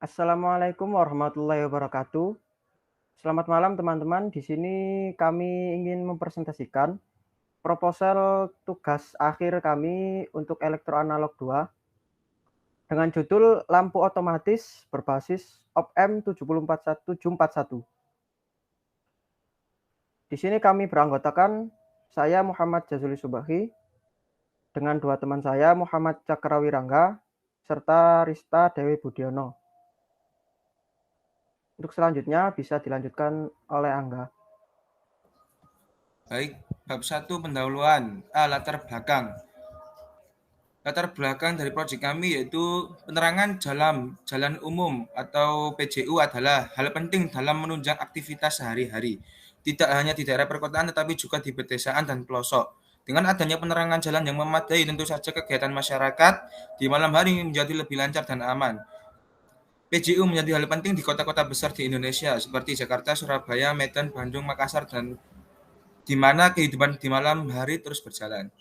Assalamualaikum warahmatullahi wabarakatuh. Selamat malam teman-teman. Di sini kami ingin mempresentasikan proposal tugas akhir kami untuk elektroanalog 2 dengan judul lampu otomatis berbasis OPM 741. Di sini kami beranggotakan saya Muhammad Jazuli Subahi dengan dua teman saya Muhammad Cakrawirangga serta Rista Dewi Budiono. Untuk selanjutnya bisa dilanjutkan oleh Angga. Baik, bab 1 pendahuluan. Latar belakang. Latar belakang dari proyek kami yaitu penerangan jalan umum atau PJU adalah hal penting dalam menunjang aktivitas sehari-hari. Tidak hanya di daerah perkotaan tetapi juga di pedesaan dan pelosok. Dengan adanya penerangan jalan yang memadai, tentu saja kegiatan masyarakat di malam hari menjadi lebih lancar dan aman. PJU menjadi hal penting di kota-kota besar di Indonesia seperti Jakarta, Surabaya, Medan, Bandung, Makassar, dan di mana kehidupan di malam hari terus berjalan.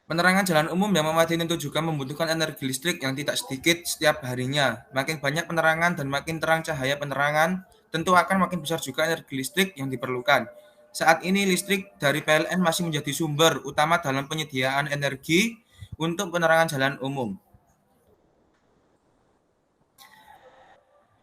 Penerangan jalan umum yang memadai tentu juga membutuhkan energi listrik yang tidak sedikit setiap harinya. Makin banyak penerangan dan makin terang cahaya penerangan, tentu akan makin besar juga energi listrik yang diperlukan. Saat ini listrik dari PLN masih menjadi sumber utama dalam penyediaan energi untuk penerangan jalan umum.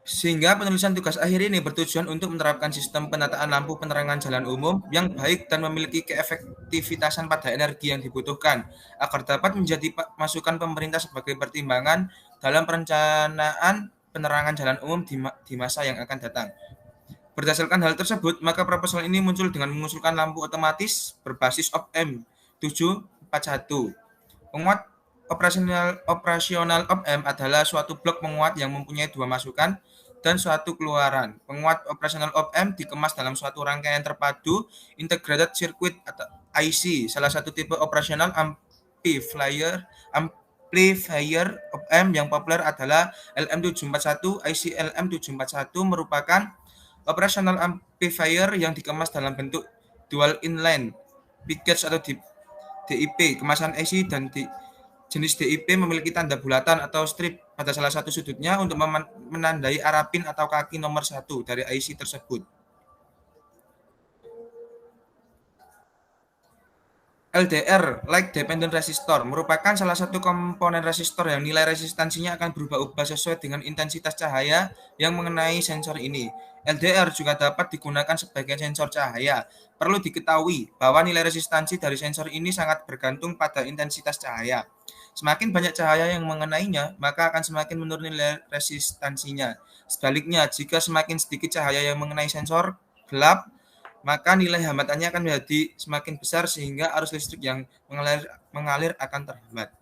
Sehingga penulisan tugas akhir ini bertujuan untuk menerapkan sistem penataan lampu penerangan jalan umum yang baik dan memiliki keefektivitasan pada energi yang dibutuhkan, agar dapat menjadi masukan pemerintah sebagai pertimbangan dalam perencanaan penerangan jalan umum di masa yang akan datang. Berdasarkan hal tersebut, maka proposal ini muncul dengan mengusulkan lampu otomatis berbasis OPM 741. Penguat operasional OPM adalah suatu blok penguat yang mempunyai dua masukan dan suatu keluaran. Penguat operasional OPM dikemas dalam suatu rangkaian terpadu Integrated Circuit atau IC, salah satu tipe operasional amplifier OPM yang populer adalah LM741. IC LM741 merupakan operasional amplifier yang dikemas dalam bentuk dual inline package atau DIP. Kemasan IC dan jenis DIP memiliki tanda bulatan atau strip pada salah satu sudutnya untuk menandai arah pin atau kaki nomor 1 dari IC tersebut. LDR, Light Dependent Resistor, merupakan salah satu komponen resistor yang nilai resistansinya akan berubah-ubah sesuai dengan intensitas cahaya yang mengenai sensor ini. LDR juga dapat digunakan sebagai sensor cahaya. Perlu diketahui bahwa nilai resistansi dari sensor ini sangat bergantung pada intensitas cahaya. Semakin banyak cahaya yang mengenainya, maka akan semakin menurun nilai resistansinya. Sebaliknya, jika semakin sedikit cahaya yang mengenai sensor gelap, maka nilai hambatannya akan menjadi semakin besar sehingga arus listrik yang mengalir akan terhambat.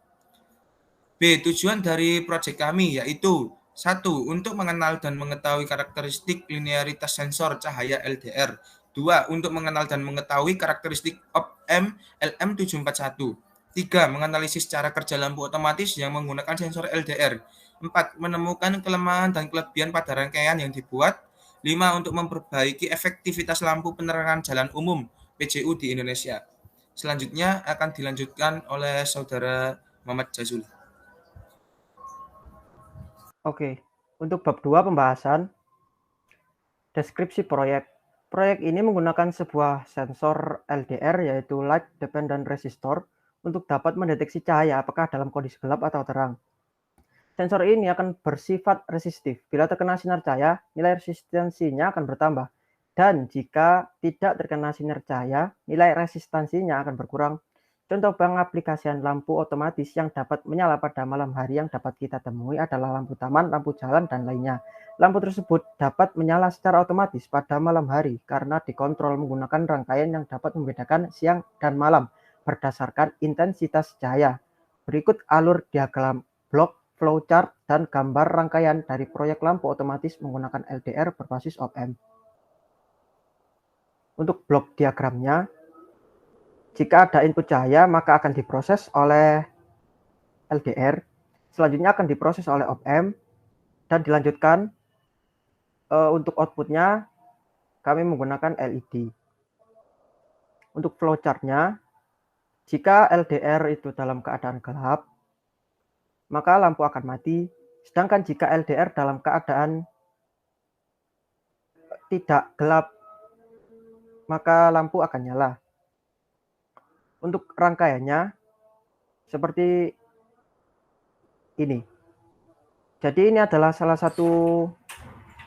B. Tujuan dari proyek kami yaitu 1. Untuk mengenal dan mengetahui karakteristik linearitas sensor cahaya LDR. 2. Untuk mengenal dan mengetahui karakteristik OPM LM741. 3. Menganalisis cara kerja lampu otomatis yang menggunakan sensor LDR. 4. Menemukan kelemahan dan kelebihan pada rangkaian yang dibuat. 5. Untuk memperbaiki efektivitas lampu penerangan jalan umum PJU di Indonesia. Selanjutnya akan dilanjutkan oleh Saudara Muhammad Jazuli. Oke, untuk bab 2 pembahasan deskripsi proyek. Proyek ini menggunakan sebuah sensor LDR yaitu Light Dependent Resistor untuk dapat mendeteksi cahaya apakah dalam kondisi gelap atau terang. Sensor ini akan bersifat resistif. Bila terkena sinar cahaya, nilai resistansinya akan bertambah. Dan jika tidak terkena sinar cahaya, nilai resistansinya akan berkurang. Contoh pengaplikasian lampu otomatis yang dapat menyala pada malam hari yang dapat kita temui adalah lampu taman, lampu jalan, dan lainnya. Lampu tersebut dapat menyala secara otomatis pada malam hari karena dikontrol menggunakan rangkaian yang dapat membedakan siang dan malam berdasarkan intensitas cahaya. Berikut alur diagram blok, flowchart, dan gambar rangkaian dari proyek lampu otomatis menggunakan LDR berbasis OPM. Untuk blok diagramnya, jika ada input cahaya, maka akan diproses oleh LDR, selanjutnya akan diproses oleh OPM, dan dilanjutkan untuk outputnya kami menggunakan LED. Untuk flowchartnya, jika LDR itu dalam keadaan gelap, maka lampu akan mati, Sedangkan jika LDR dalam keadaan tidak gelap, maka lampu akan nyala. Untuk rangkaiannya seperti ini. Jadi ini adalah salah satu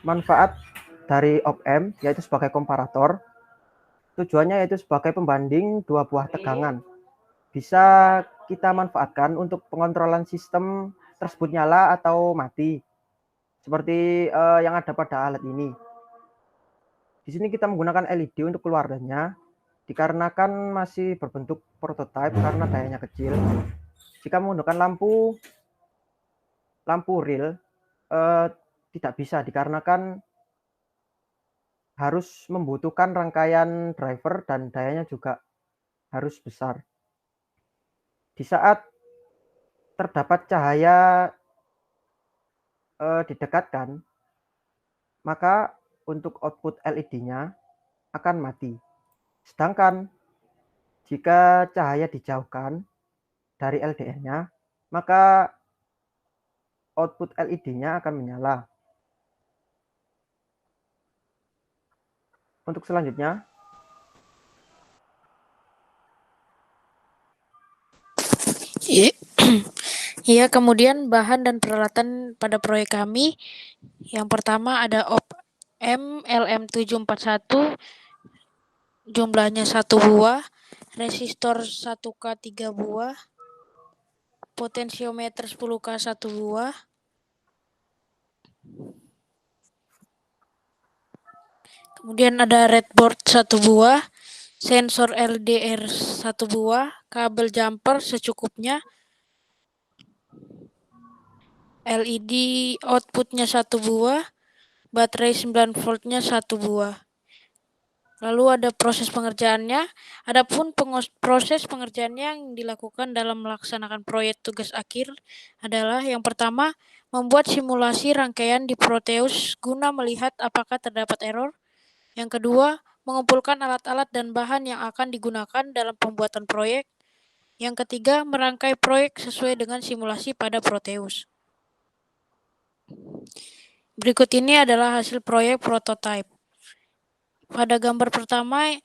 manfaat dari op-amp, yaitu sebagai komparator. Tujuannya yaitu sebagai pembanding dua buah tegangan. Bisa kita manfaatkan untuk pengontrolan sistem tersebut nyala atau mati. Seperti yang ada pada alat ini. Di sini kita menggunakan LED untuk keluarganya, dikarenakan masih berbentuk prototipe karena dayanya kecil. Jika menggunakan lampu real, tidak bisa dikarenakan harus membutuhkan rangkaian driver dan dayanya juga harus besar. Di saat terdapat cahaya didekatkan, maka untuk output LED-nya akan mati. Sedangkan jika cahaya dijauhkan dari LDR-nya, maka output LED-nya akan menyala. Untuk selanjutnya, Iya, kemudian bahan dan peralatan pada proyek kami. Yang pertama ada op-amp LM741, jumlahnya 1 buah, resistor 1K 3 buah, potensiometer 10K 1 buah, kemudian ada redboard 1 buah, sensor LDR 1 buah, kabel jumper secukupnya, LED outputnya 1 buah, baterai 9 voltnya 1 buah. Lalu ada proses pengerjaannya. Adapun proses pengerjaannya yang dilakukan dalam melaksanakan proyek tugas akhir adalah yang pertama, membuat simulasi rangkaian di Proteus guna melihat apakah terdapat error. Yang kedua, mengumpulkan alat-alat dan bahan yang akan digunakan dalam pembuatan proyek. Yang ketiga, merangkai proyek sesuai dengan simulasi pada Proteus. Berikut ini adalah hasil proyek prototype. Pada gambar pertama,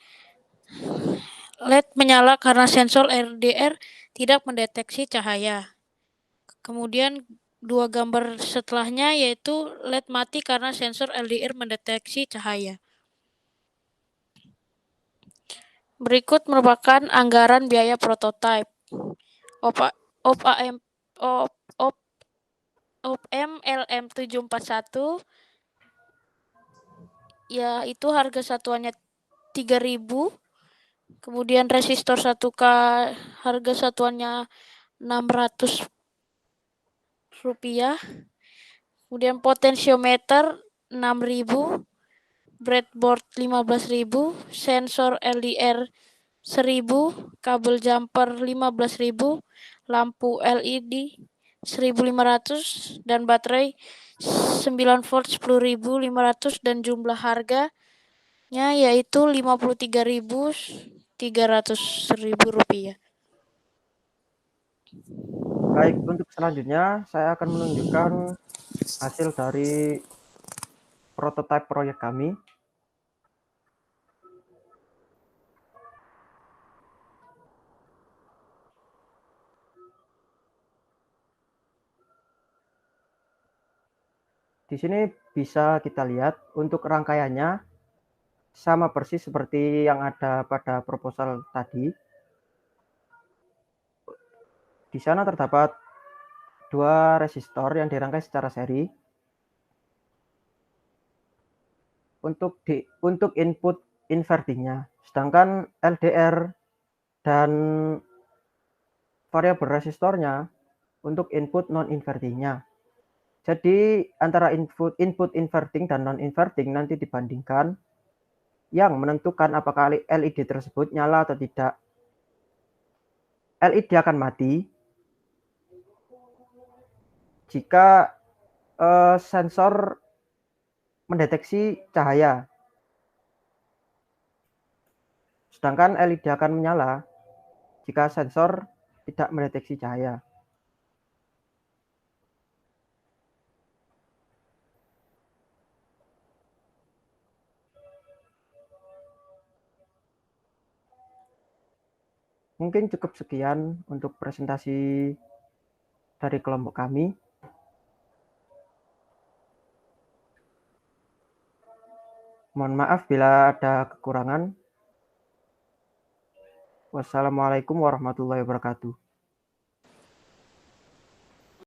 LED menyala karena sensor LDR tidak mendeteksi cahaya. Kemudian dua gambar setelahnya yaitu LED mati karena sensor LDR mendeteksi cahaya. Berikut merupakan anggaran biaya prototipe. Op-amp LM741 yaitu harga satuannya 3.000. Kemudian resistor 1K harga satuannya 600 rupiah. Kemudian potensiometer 6.000, breadboard 15.000, sensor LDR 1.000, kabel jumper 15.000, lampu LED 1.500 dan baterai 9 volt 10.500 dan jumlah harganya yaitu 53.300 rupiah. baik, untuk selanjutnya saya akan menunjukkan hasil dari prototipe proyek kami. Di sini bisa kita lihat untuk rangkaiannya sama persis seperti yang ada pada proposal tadi. Di sana terdapat dua resistor yang dirangkai secara seri. Untuk input invertingnya, sedangkan LDR dan variabel resistornya untuk input non invertingnya. Jadi antara input inverting dan non inverting nanti dibandingkan, yang menentukan apakah LED tersebut nyala atau tidak. LED akan mati jika sensor mendeteksi cahaya, sedangkan LED akan menyala jika sensor tidak mendeteksi cahaya. Mungkin cukup sekian untuk presentasi dari kelompok kami. Mohon maaf bila ada kekurangan. Wassalamualaikum warahmatullahi wabarakatuh.